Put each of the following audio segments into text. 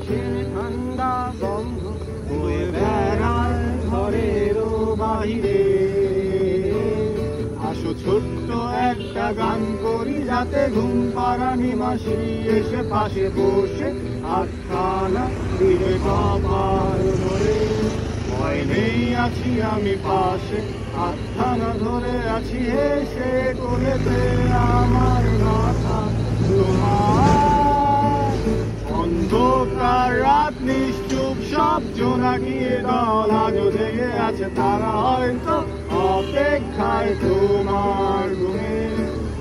বাতাসের ঠান্ডা গন্ধ বয়ে বেড়ায় ঘরেরও বাহিরে। আসো ছোট্ট একটা গান করি, যাতে ঘুম পাড়ানি মাসি এসে পাশে বসে আটখানা দিবে কপাল ধরে। ভয় নেই, আছি আমি পাশে, আটখানা ধরে আছি হেসে কোলেতে আমার মাথা তোমার। অন্ধকার রাত নিশ্চুপ, সব জোনাকির দল আজও জেগে আছে, তারা হয়তো অপেক্ষায় তোমার ঘুমে।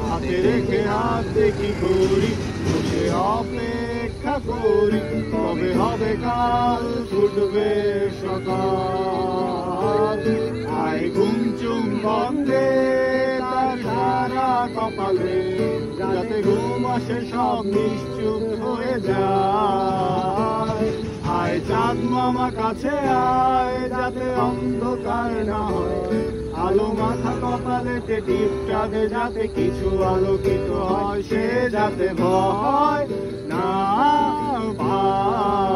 হাতে রেখে হাত দেখি ঘড়ি, বসে অপেক্ষা করি, কবে হবে কাল, ফুটবে সকাল। আয় ঘুম চুম বন্ধে তার সারা কপালে, যাতে ঘুম আসে সব নিশ্চুপ হয়ে যায়। আয় চাঁদ মামা কাছে আয়, যাতে অন্ধকার না হয়, আলো মাথা কপালেতে টিপটা দে, যাতে কিছু আলোকিত হয়, সে যাতে ভয় না পায়।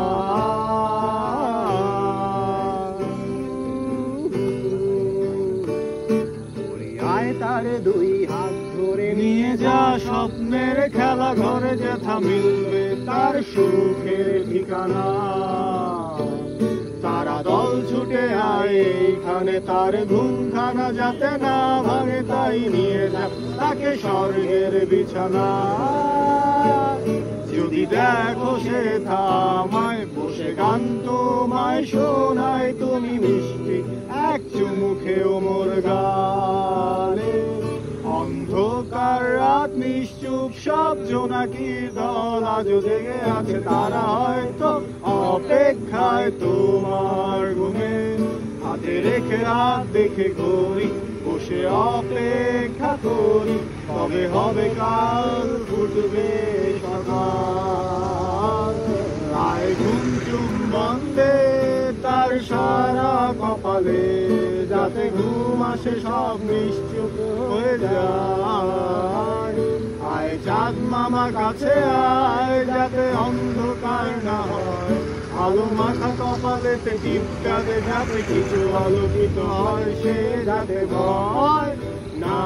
আয় তারে দুই হাত ধরে নিয়ে যা, স্বপ্নের খেলা ঘরে যেথা মিলবে তার সুখের ঠিকানা। তারা দল ছুটে আয় এইখানে, তার ঘুমখানা যাতে না ভাঙে, তাই নিয়ে যা তাকে স্বর্গের বিছানা। যদি দেখো সে থামায় বসে গান তোমায় শোনায়, তুমি মিষ্টি এক চুমুখেও মোর গালে। অন্ধকার রাত নিশ্চুপ, সব জোনাকির দল আজও জেগে আছে, তারা হয়তো অপেক্ষায় তোমার ঘুমে। হাতে রেখে রাত দেখে ঘড়ি, বসে অপেক্ষা করি, কবে হবে কাল, ফুটবে সকাল। আয় ঘুম চুম বন্ধে তার সারা কপালে, যাতে ঘুম আসে সব নিশ্চুপ হয়ে যায়। আয় চাঁদ মামা কাছে আয়, যাতে অন্ধকার না হয়, আলো মাথা কপালেতে টিপটা দে, যাতে কিছু আলোকিত হয়, সে যাতে ভয় না